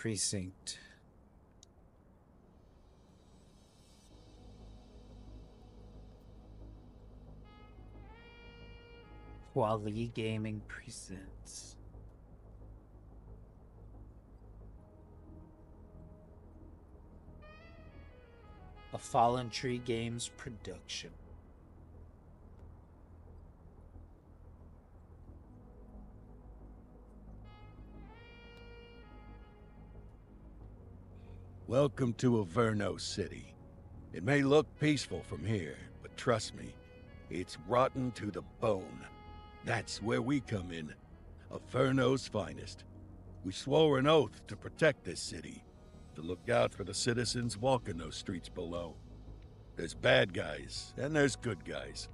Precinct. Quality Gaming presents. A Fallen Tree Games production. Welcome to Averno City. It may look peaceful from here, but trust me, it's rotten to the bone. That's where we come in. Averno's finest. We swore an oath to protect this city, to look out for the citizens walking those streets below. There's bad guys, and there's good guys.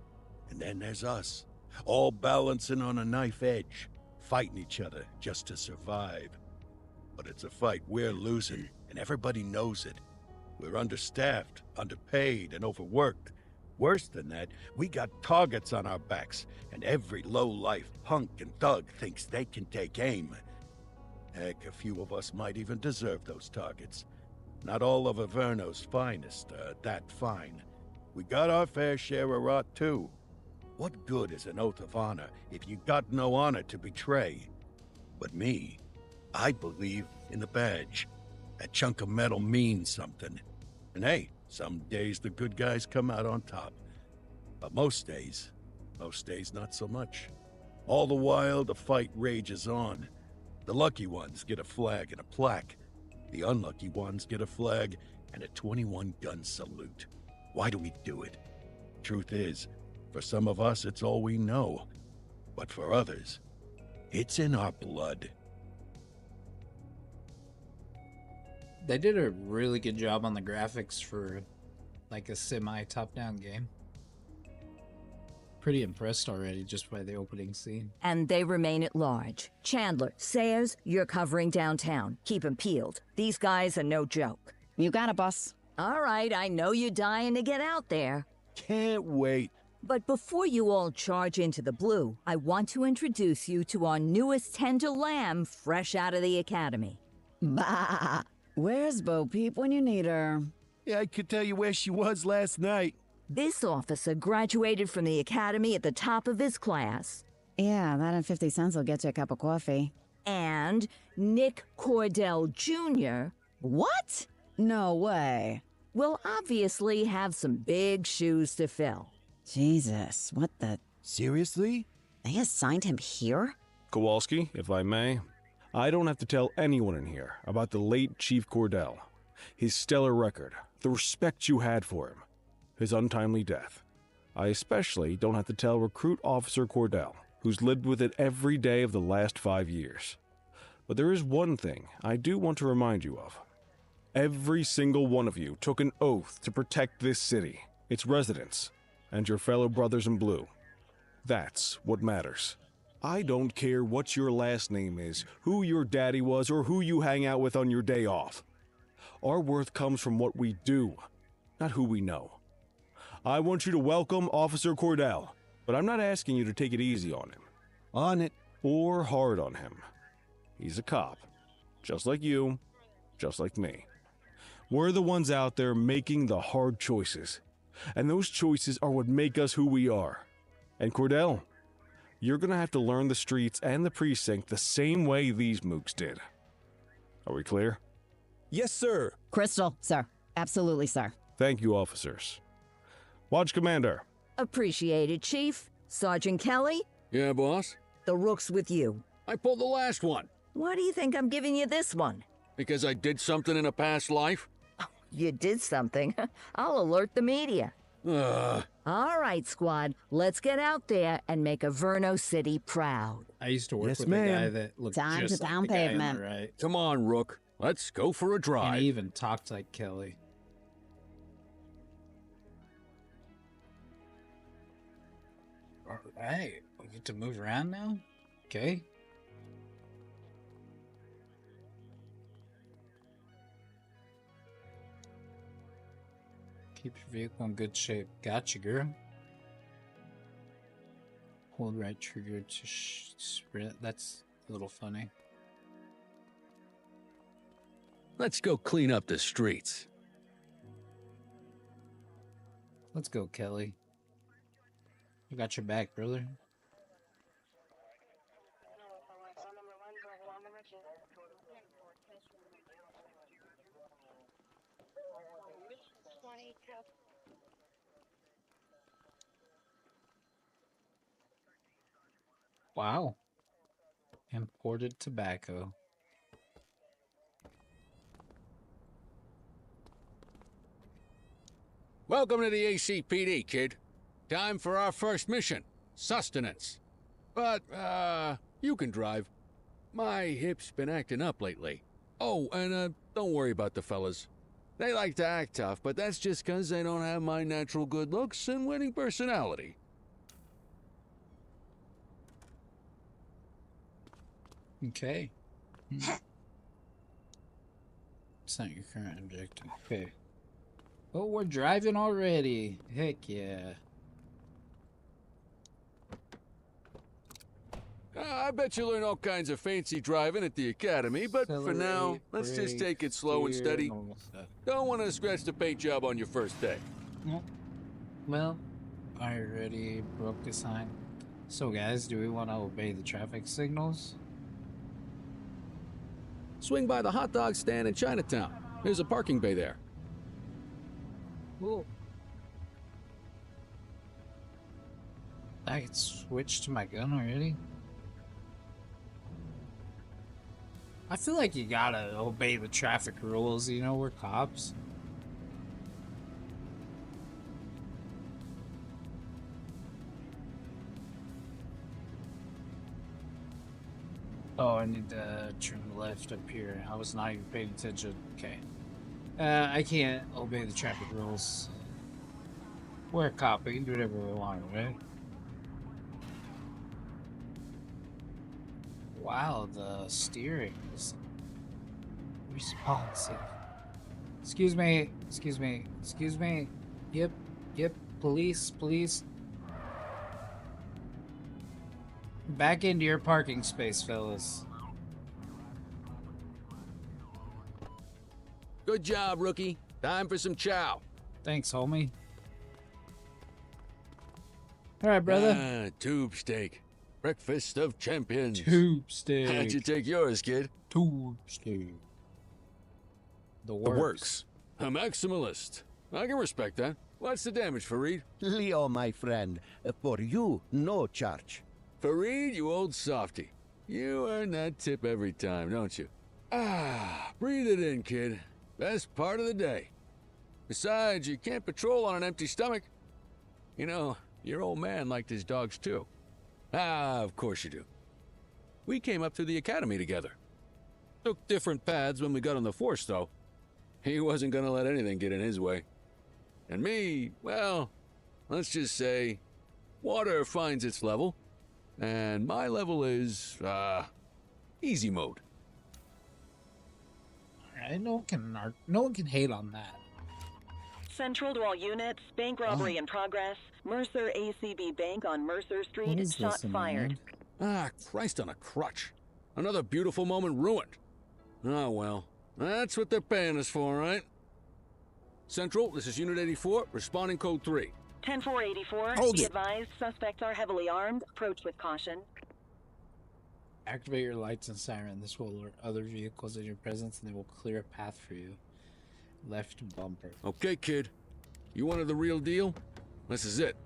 And then there's us, all balancing on a knife edge, fighting each other just to survive. But it's a fight we're losing, and everybody knows it. We're understaffed, underpaid, and overworked. Worse than that, we got targets on our backs, and every low-life punk and thug thinks they can take aim. Heck, a few of us might even deserve those targets. Not all of Averno's finest are that fine. We got our fair share of rot, too. What good is an oath of honor if you got no honor to betray? But me, I believe in the badge. That chunk of metal means something. And hey, some days the good guys come out on top. But most days not so much. All the while, the fight rages on. The lucky ones get a flag and a plaque. The unlucky ones get a flag and a 21-gun salute. Why do we do it? Truth is, for some of us, it's all we know. But for others, it's in our blood. They did a really good job on the graphics for like a semi-top-down game. Pretty impressed already just by the opening scene. And they remain at large. Chandler, Sayers, you're covering downtown. Keep 'em peeled. These guys are no joke. You got it, boss. All right, I know you're dying to get out there. Can't wait. But before you all charge into the blue, I want to introduce you to our newest tender lamb fresh out of the academy. Bah! Where's Bo Peep when you need her? Yeah, I could tell you where she was last night. This officer graduated from the academy at the top of his class. Yeah, that and 50 cents will get you a cup of coffee. And Nick Cordell Jr. What? No way. will obviously have some big shoes to fill. Jesus, what the... Seriously? They assigned him here? Kowalski, if I may, I don't have to tell anyone in here about the late Chief Cordell, his stellar record, the respect you had for him, his untimely death. I especially don't have to tell Recruit Officer Cordell, who's lived with it every day of the last 5 years. But there is one thing I do want to remind you of. Every single one of you took an oath to protect this city, its residents, and your fellow brothers in blue. That's what matters. I don't care what your last name is, who your daddy was, or who you hang out with on your day off. Our worth comes from what we do, not who we know. I want you to welcome Officer Cordell, but I'm not asking you to take it easy on him. On it. Or hard on him. He's a cop, just like you, just like me. We're the ones out there making the hard choices, and those choices are what make us who we are. And Cordell, you're gonna have to learn the streets and the precinct the same way these mooks did. Are we clear? Yes, sir. Crystal, sir. Absolutely, sir. Thank you, officers. Watch Commander. Appreciated, Chief. Sergeant Kelly, Yeah, boss? the rook's with you. I pulled the last one. Why do you think I'm giving you this one? Because I did something in a past life? You did something. I'll alert the media. Ugh. All right, squad. Let's get out there and make Averno City proud. I used to work Yes, with a guy ma'am. that looked Time just to like down the guy on pavement. the right. Come on, Rook. Let's go for a And drive. he even talked like Kelly. All right, we get to move around now? Okay. Keep your vehicle in good shape. Gotcha, girl. Hold right trigger to sprint. That's a little funny. Let's go clean up the streets. Let's go, Kelly. I got your back, brother. Wow. Imported tobacco. Welcome to the ACPD, kid. Time for our first mission, sustenance. But, you can drive. My hip's been acting up lately. Oh, and, don't worry about the fellas. They like to act tough, but that's just 'cause they don't have my natural good looks and winning personality. Okay. It's not your current objective. Okay. Oh, we're driving already. Heck yeah. I bet you learn all kinds of fancy driving at the academy, but for now, Accelerate, let's just brake, take it slow and steer, steady. normal stuff. Don't want to scratch the paint job on your first day. Nope. Well, I already broke the sign. So guys, do we want to obey the traffic signals? Swing by the hot dog stand in Chinatown. There's a parking bay there. Cool. I can switch to my gun already. I feel like you gotta obey the traffic rules, you know, we're cops. Oh, I need to turn left up here. I was not even paying attention. Okay. I can't obey the traffic rules. We're a cop, we can do whatever we want, right? Wow, the steering is responsive. Excuse me, excuse me, excuse me. Yep, yep, police, police. Back into your parking space, fellas. Good job, rookie. Time for some chow. Thanks, homie. Alright, brother. Ah, tube steak. Breakfast of champions. Tube steak. How'd you take yours, kid? Tube steak. The works. A maximalist. I can respect that. What's the damage, Fareed? Leo, my friend, for you, no charge. Fareed, you old softy. You earn that tip every time, don't you? Ah, breathe it in, kid. Best part of the day. Besides, you can't patrol on an empty stomach. You know, your old man liked his dogs too. Ah, of course you do. We came up through the academy together. Took different paths when we got on the force, though. He wasn't gonna let anything get in his way. And me, well, let's just say, water finds its level. And my level is, easy mode. Alright, no one can hate on that. Central to all units, bank robbery in progress. Mercer ACB Bank on Mercer Street. What is Shot this, fired. Ah, Christ on a crutch. Another beautiful moment ruined. Oh well, that's what they're paying us for, right? Central, this is Unit 84, responding code 3. 10-484, Hold be it. advised, suspects are heavily armed. Approach with caution. Activate your lights and siren. This will alert other vehicles in your presence and they will clear a path for you. Left bumper. Okay, kid. You wanted the real deal? This is it.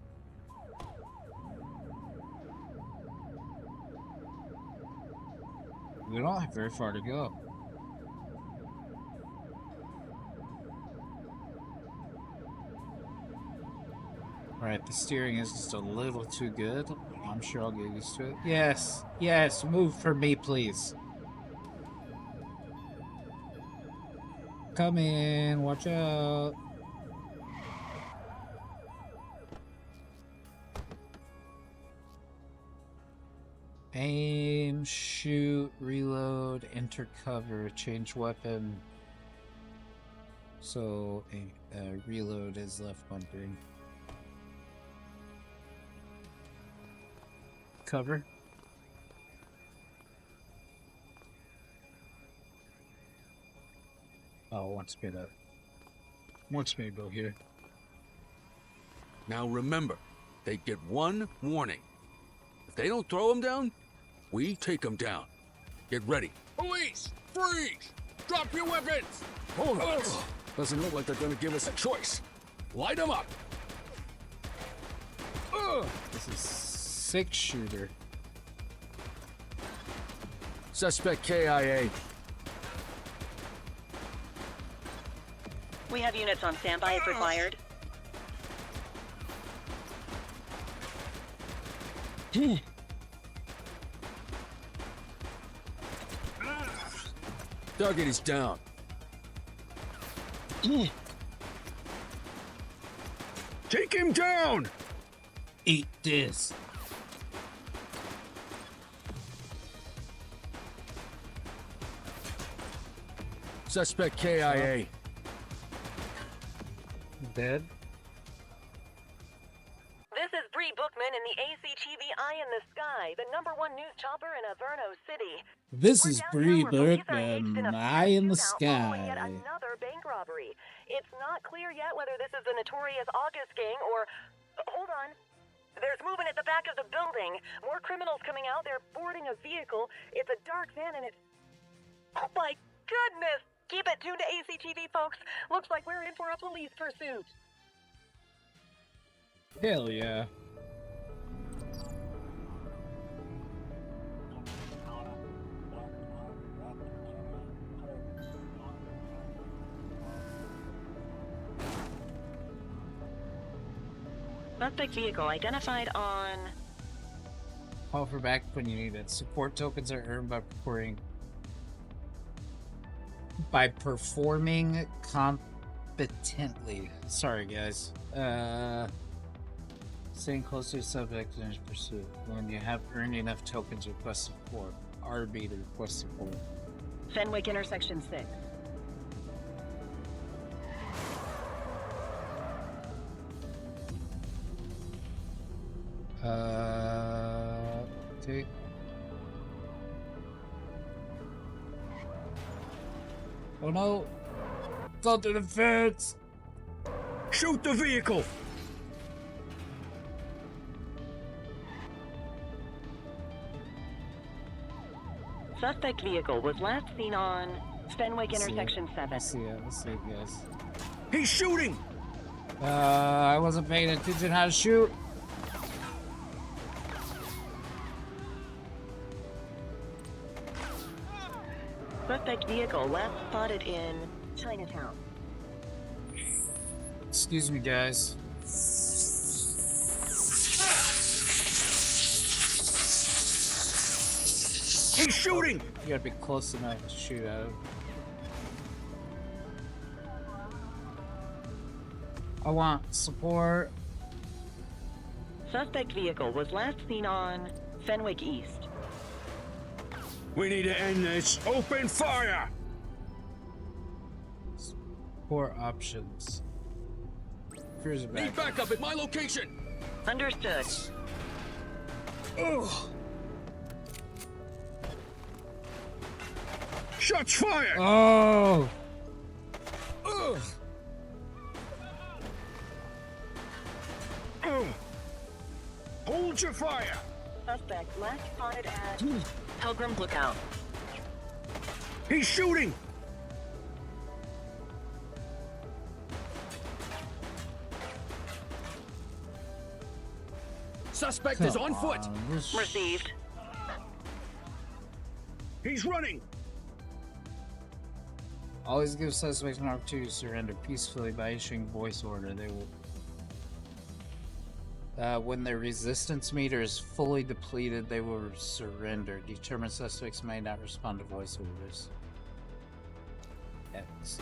We don't have very far to go. Alright, the steering is just a little too good. I'm sure I'll get used to it. Yes, yes, move for me, please. Come in, watch out. Aim, shoot, reload, enter cover, change weapon. So, reload is left bumper. Cover. Oh, wants me to go here. Now remember, they get one warning. If they don't throw them down, we take them down. Get ready. Police! Freeze! Drop your weapons! Hold on. Doesn't look like they're gonna give us a choice. Light them up! This is 6-shooter. Suspect KIA. We have units on standby if required. Target is down. Take him down! Eat this. Suspect KIA. Dead. This is Bree Bookman in the ACTV Eye in the Sky, the #1 news chopper in Averno City. This We're is downtown Bree where police are engaged in Bergman, a Eye in the shootout following yet Sky. another bank robbery. It's not clear yet whether this is the notorious August gang or... Hold on. There's movement at the back of the building. More criminals coming out. They're boarding a vehicle. It's a dark van and it's... Oh my goodness! Keep it tuned to ACTV, folks. Looks like we're in for a police pursuit. Hell yeah. Suspect vehicle identified on... Call for backup when you need it. Support tokens are earned by performing competently. Sorry, guys. Staying close to the subject in his pursuit. When you have earned enough tokens, request support. RB to request support. Fenwick intersection 6. Okay. Oh no! It's under the fence! Shoot the vehicle! Suspect vehicle was last seen on Fenwick intersection 7. Let's see it, guys. He's shooting! I wasn't paying attention how to shoot. Suspect vehicle last spotted in Chinatown. Excuse me, guys. He's shooting! You gotta be close enough to shoot at him. I want support. Suspect vehicle was last seen on Fenwick East. We need to end this. Open fire! Support options. Cruiser back. Need backup at my location! Understood. Ugh. Shots fired! Oh! Ugh. Ugh. Hold your fire! Suspect last spotted at Pilgrim Lookout. He's shooting! Suspect is on foot! Received. He's running! Always give suspects an opportunity to surrender peacefully by issuing voice order. They will. When their resistance meter is fully depleted, they will surrender. Determined suspects may not respond to voice orders. X.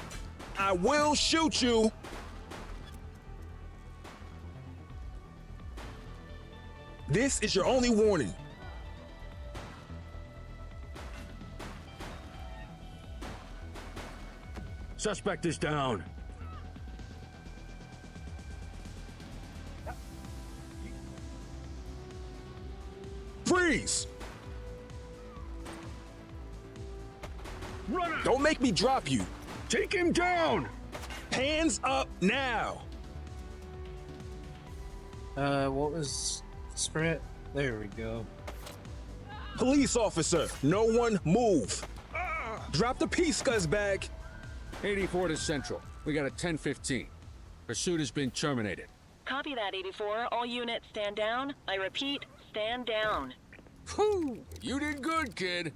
I will shoot you! This is your only warning. Suspect is down. Freeze! Runner! Don't make me drop you. Take him down! Hands up now! What was Sprint? There we go. Police officer, no one move! Drop the peace bag. 84 to Central. We got a 10-15. Pursuit has been terminated. Copy that, 84. All units stand down. I repeat, stand down. Whew! You did good, kid.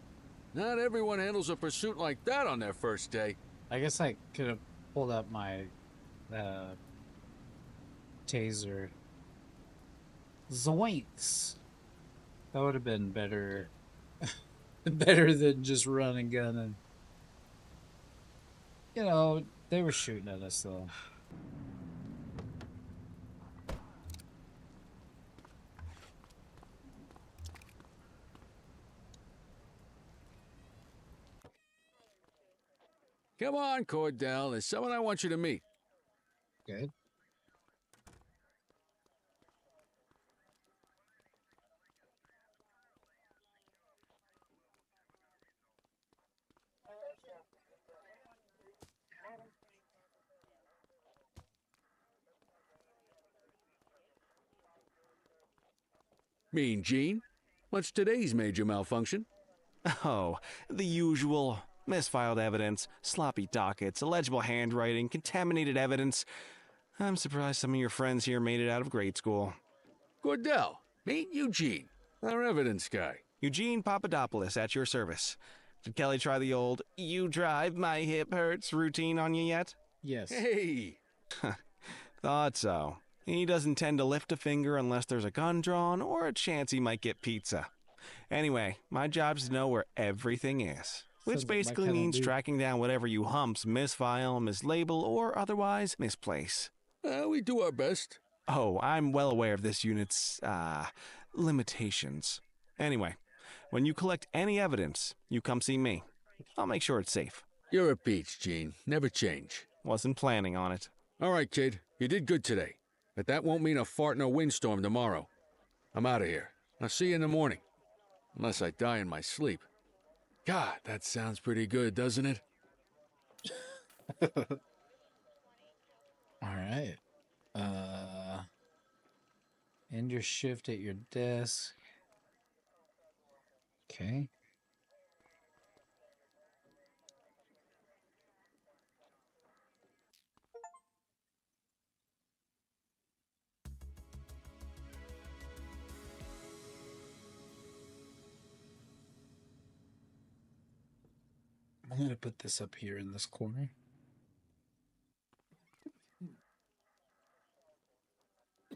Not everyone handles a pursuit like that on their first day. I guess I could have pulled up my taser. Zoinks! That would have been better. Better than just run and gun and... You know, they were shooting at us though. Come on, Cordell. There's someone I want you to meet. Good. Mean Gene? What's today's major malfunction? Oh, the usual. Misfiled evidence, sloppy dockets, illegible handwriting, contaminated evidence. I'm surprised some of your friends here made it out of grade school. Cordell, meet Eugene, our evidence guy. Eugene Papadopoulos at your service. Did Kelly try the old, you drive, my hip hurts routine on you yet? Yes. Hey! Thought so. He doesn't tend to lift a finger unless there's a gun drawn or a chance he might get pizza. Anyway, my job's to know where everything is. Which Sounds like my basically kinda means dude. tracking down whatever you humps misfile, mislabel, or otherwise misplace. We do our best. Oh, I'm well aware of this unit's, limitations. Anyway, when you collect any evidence, you come see me. I'll make sure it's safe. You're a peach, Gene. Never change. Wasn't planning on it. All right, kid. You did good today. But that won't mean a fart in a windstorm tomorrow. I'm out of here. I'll see you in the morning. Unless I die in my sleep. God, that sounds pretty good, doesn't it? All right. End your shift at your desk. Okay. I'm going to put this up here in this corner.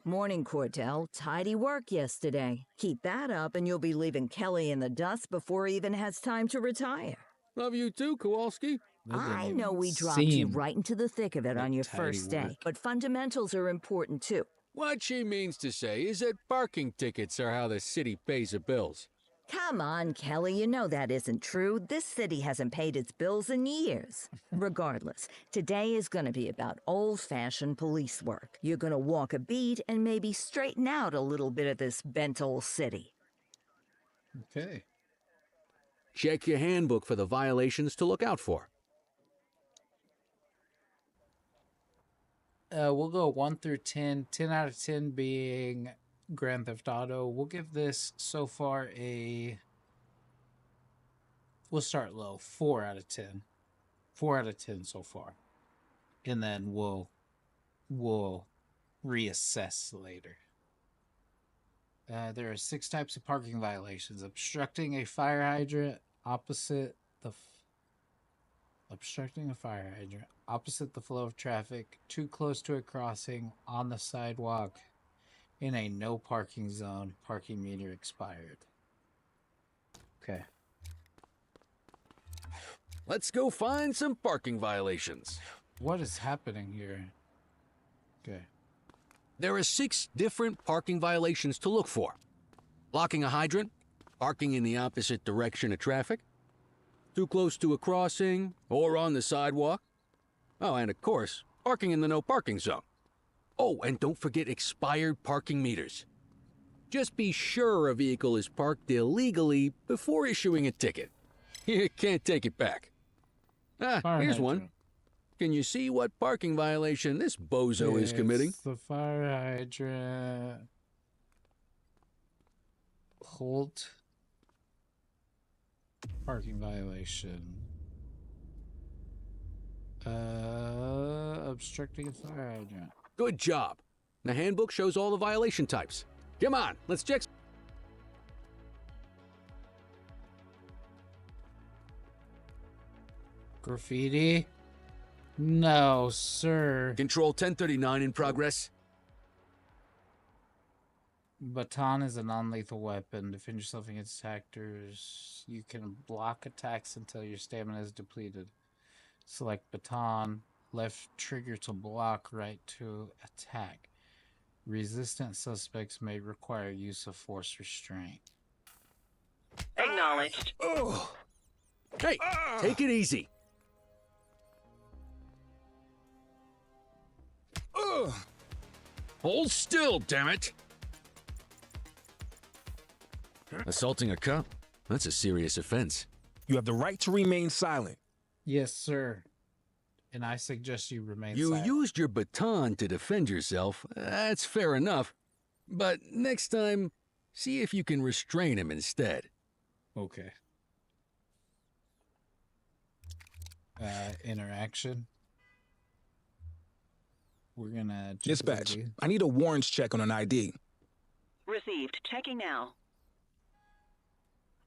Morning, Cordell. Tidy work yesterday. Keep that up and you'll be leaving Kelly in the dust before he even has time to retire. Love you too, Kowalski. I know we dropped you right into the thick of it on your first day, work. but fundamentals are important too. What she means to say is that parking tickets are how the city pays the bills. Come on, Kelly, you know that isn't true. This city hasn't paid its bills in years. Regardless, today is going to be about old-fashioned police work. You're going to walk a beat and maybe straighten out a little bit of this bent old city. Okay. Check your handbook for the violations to look out for. We'll go 1 through 10. 10 out of 10 being Grand Theft Auto. We'll give this so far we'll start low. 4 out of 10. 4 out of 10 so far. And then we'll reassess later. There are 6 types of parking violations. Obstructing a fire hydrant opposite the flow of traffic, too close to a crossing, on the sidewalk, in a no parking zone, parking meter expired. Okay. Let's go find some parking violations. What is happening here? Okay. There are 6 different parking violations to look for. Blocking a hydrant, parking in the opposite direction of traffic, too close to a crossing or on the sidewalk. Oh, and of course, parking in the no parking zone. Oh, and don't forget expired parking meters. Just be sure a vehicle is parked illegally before issuing a ticket. You can't take it back. Fire Here's one. hydrant. Can you see what parking violation this bozo is committing? It's the fire hydrant. Holt. Parking violation. Obstructing a fire hydrant. Good job. The handbook shows all the violation types. Come on, let's check. Graffiti? No, sir. Control 1039 in progress. Baton is a non-lethal weapon. Defend yourself against attackers. You can block attacks until your stamina is depleted. Select baton. Left trigger to block, right to attack. Resistant suspects may require use of force restraint. Acknowledged. Hey, take it easy. Hold still, damn it. Assaulting a cop? That's a serious offense. You have the right to remain silent. Yes, sir. And I suggest you remain You silent. used your baton to defend yourself. That's fair enough. But next time, see if you can restrain him instead. Okay. Interaction. We're gonna... Dispatch, I need a warrants check on an ID. Received. Checking now.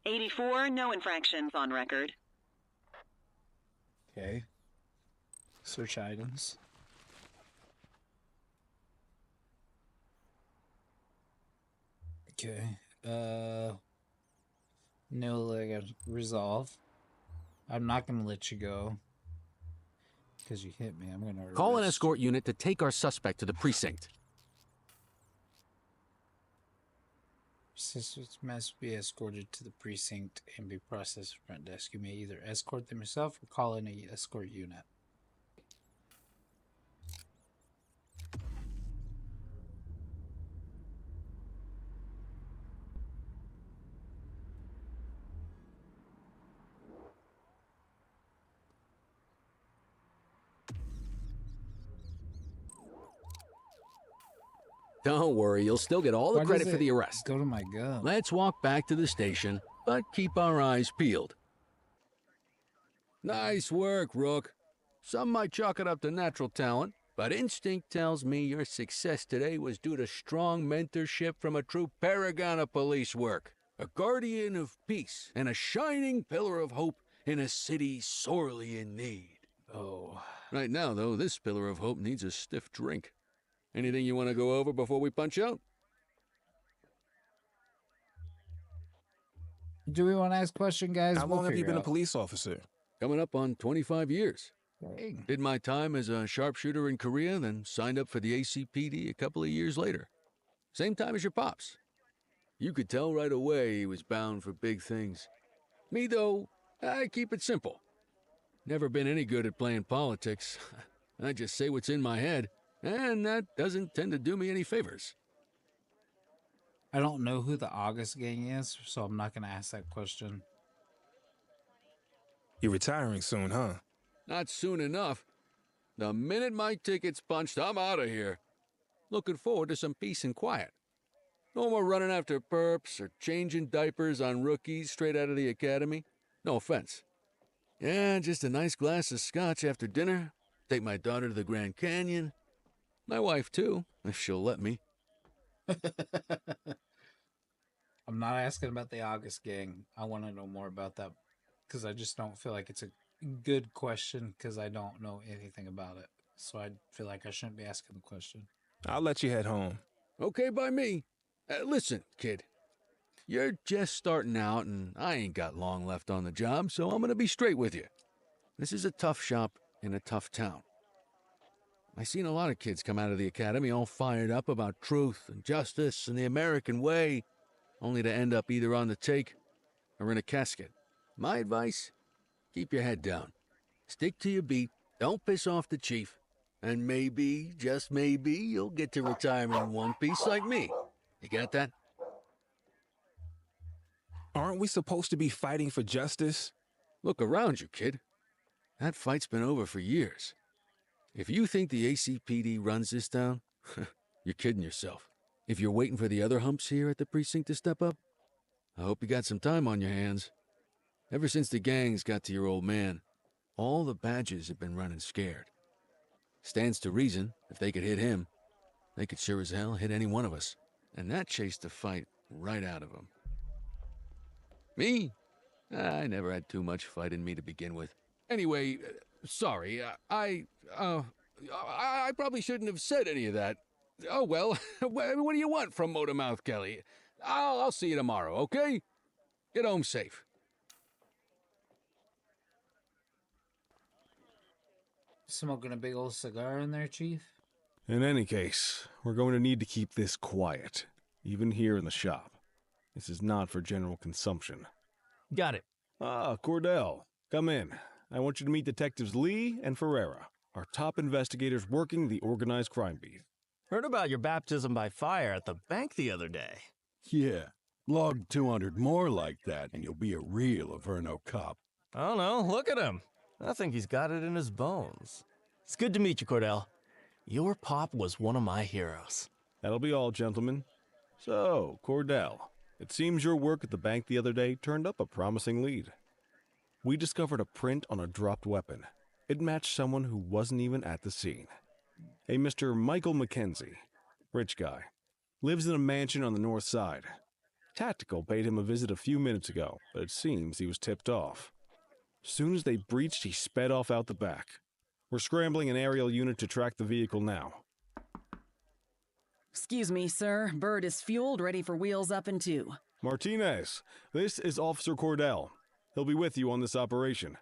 84, no infractions on record. Okay. Search items. Okay. No leg resolve. I'm not gonna let you go. Because you hit me. I'm gonna Call an arrest escort unit to take our suspect to the precinct. Suspects must be escorted to the precinct and be processed at front desk. You may either escort them yourself or call in a escort unit. Don't worry, you'll still get all the Why credit does for it the arrest. Go to my gun. Let's walk back to the station, but keep our eyes peeled. Nice work, Rook. Some might chalk it up to natural talent, but instinct tells me your success today was due to strong mentorship from a true paragon of police work, a guardian of peace, and a shining pillar of hope in a city sorely in need. Oh. Right now, though, this pillar of hope needs a stiff drink. Anything you want to go over before we punch out? Do we want to ask a question, guys? How long have you been a police officer? Coming up on 25 years. Dang. Did my time as a sharpshooter in Korea, then signed up for the ACPD a couple of years later. Same time as your pops. You could tell right away he was bound for big things. Me, though, I keep it simple. Never been any good at playing politics. I just say what's in my head, and that doesn't tend to do me any favors. I don't know who the August gang is, so I'm not going to ask that question. You're retiring soon, huh? Not soon enough. The minute my ticket's punched, I'm out of here. Looking forward to some peace and quiet. No more running after perps or changing diapers on rookies straight out of the academy. No offense. Yeah, just a nice glass of scotch after dinner. Take my daughter to the Grand Canyon. My wife, too, if she'll let me. I'm not asking about the August gang. I want to know more about that because I just don't feel like it's a good question because I don't know anything about it. So I feel like I shouldn't be asking the question. I'll let you head home. Okay by me. Listen, kid. You're just starting out, and I ain't got long left on the job, so I'm gonna be straight with you. This is a tough shop in a tough town. I seen a lot of kids come out of the academy all fired up about truth and justice and the American way, only to end up either on the take or in a casket. My advice? Keep your head down. Stick to your beat. Don't piss off the chief. And maybe, just maybe, you'll get to retirement in one piece like me. You got that? Aren't we supposed to be fighting for justice? Look around you, kid. That fight's been over for years. If you think the ACPD runs this town, you're kidding yourself. If you're waiting for the other humps here at the precinct to step up, I hope you got some time on your hands. Ever since the gangs got to your old man, all the badges have been running scared. Stands to reason, if they could hit him, they could sure as hell hit any one of us. And that chased the fight right out of them. Me? I never had too much fight in me to begin with. Anyway, sorry, I probably shouldn't have said any of that. Oh well, what do you want from Motormouth Kelly? I'll see you tomorrow, okay? Get home safe. Smoking a big old cigar in there, Chief? In any case, we're going to need to keep this quiet, even here in the shop. This is not for general consumption. Got it. Ah, Cordell, come in. I want you to meet Detectives Lee and Ferreira, our top investigators working the organized crime beat. Heard about your baptism by fire at the bank the other day. Yeah, log 200 more like that and you'll be a real Averno cop. I don't know, look at him. I think he's got it in his bones. It's good to meet you, Cordell. Your pop was one of my heroes. That'll be all, gentlemen. So, Cordell, it seems your work at the bank the other day turned up a promising lead. We discovered a print on a dropped weapon. It matched someone who wasn't even at the scene. A Mr. Michael Mackenzie, rich guy, lives in a mansion on the north side. Tactical paid him a visit a few minutes ago, but it seems he was tipped off. Soon as they breached, he sped off out the back. We're scrambling an aerial unit to track the vehicle now. Excuse me, sir. Bird is fueled, ready for wheels up in 2. Martinez, this is Officer Cordell. He'll be with you on this operation.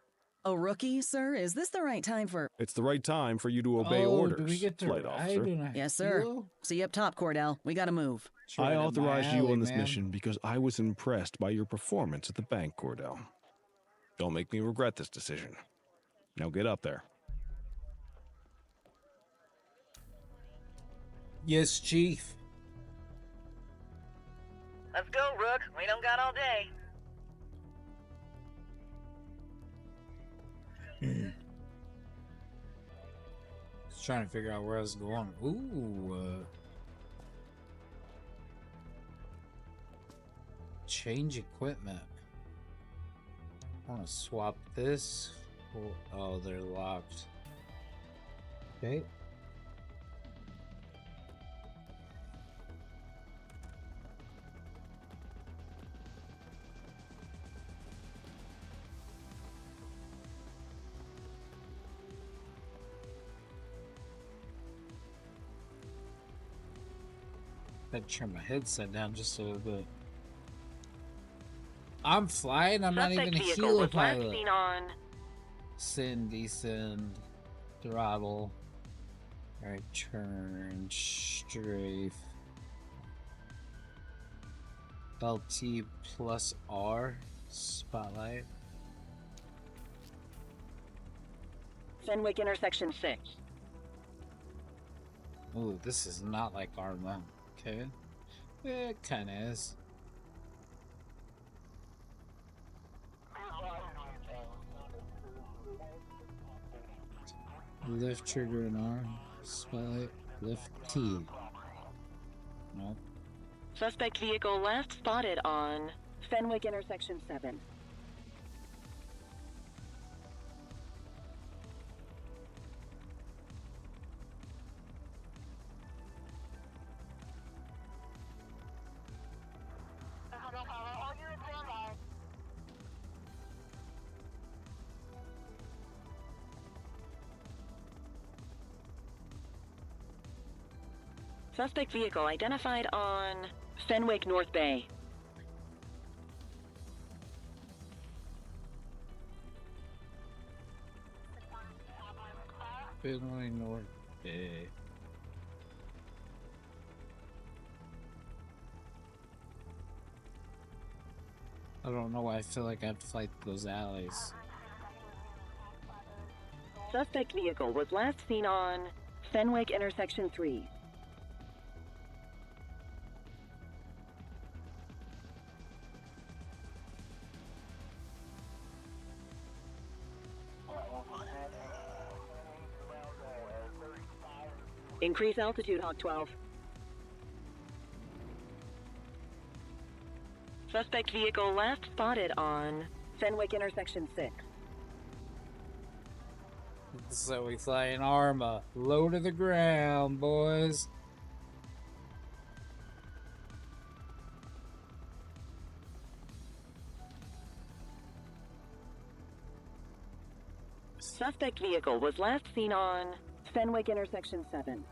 A rookie, sir? Is this the right time for... It's the right time for you to obey orders, do we get to flight ride officer. in a Yes, sir. Hilo? See you up top, Cordell. We gotta move. It's right I up my authorized you alley, on this man. mission because I was impressed by your performance at the bank, Cordell. Don't make me regret this decision. Now get up there. Yes, Chief. Let's go, Rook. We don't got all day. Just trying to figure out where I was going. Ooh, change equipment. I want to swap this. Oh, they're locked. Okay. I'd turn my headset down just a little bit. I'm flying. I'm not even a helo pilot. Seen on. Send, descend, throttle. Alright, turn, strafe. LT plus R, spotlight. Fenwick intersection 6. Ooh, this is not like Arma. Okay. It kinda is. Lift trigger and R. Spotlight. Lift T. Nope. Suspect vehicle last spotted on Fenwick intersection 7. Suspect vehicle identified on Fenwick North Bay. Finley North Bay. I don't know why I feel like I have to fight those alleys. Suspect vehicle was last seen on Fenwick intersection 3. Increase altitude, Hawk 12. Suspect vehicle last spotted on Fenwick intersection 6. So we fly in Arma. Low to the ground, boys. Suspect vehicle was last seen on Fenwick intersection 7.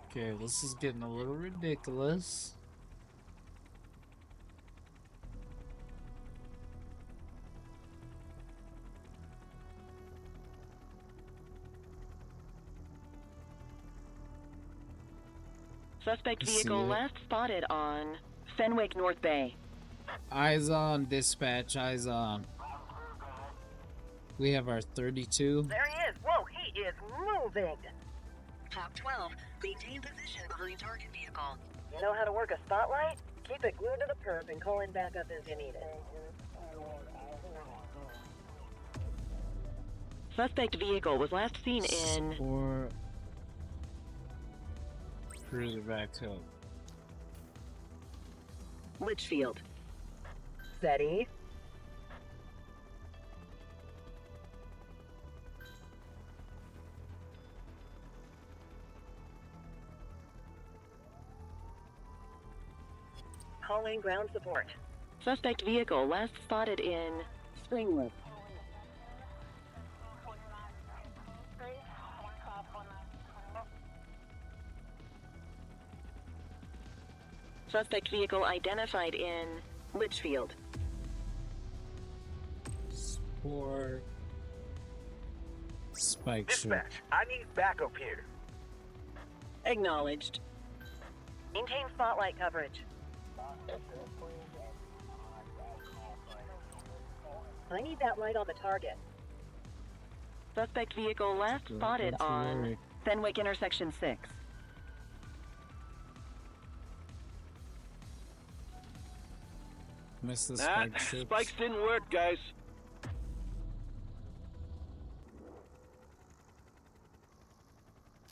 Okay, this is getting a little ridiculous. Suspect See vehicle it. last spotted on Fenwick North Bay. Eyes on, dispatch, eyes on. We have our 32. There he is. Whoa, he is moving. Hawk 12, maintain position behind target vehicle. You know how to work a spotlight? Keep it glued to the perp and call in backup as you need it. Suspect vehicle was last seen in Or cruiser back up. Litchfield. Steady. Calling ground support. Suspect vehicle last spotted in Springwood. Suspect vehicle identified in Litchfield. Or Spike Ship. Dispatch, I need backup here. Acknowledged. Maintain spotlight coverage. I need that light on the target. Suspect vehicle last spotted don't you on worry. Fenwick intersection 6. Missed the Nah, Spike Ships. spikes didn't work, guys.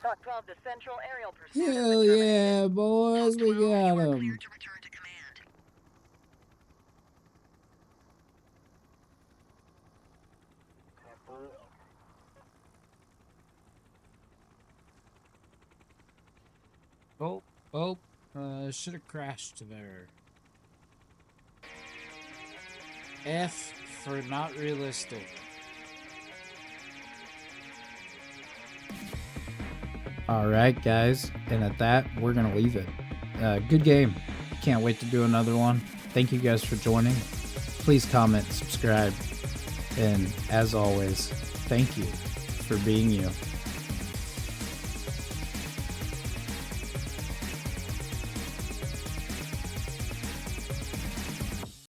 Hawk 12 to Central aerial pursuit. Hell yeah, boys, we got him. Should have crashed there. F for not realistic. Alright, guys, and at that, we're gonna leave it. Good game. Can't wait to do another one. Thank you guys for joining. Please comment, subscribe, and as always, thank you for being you.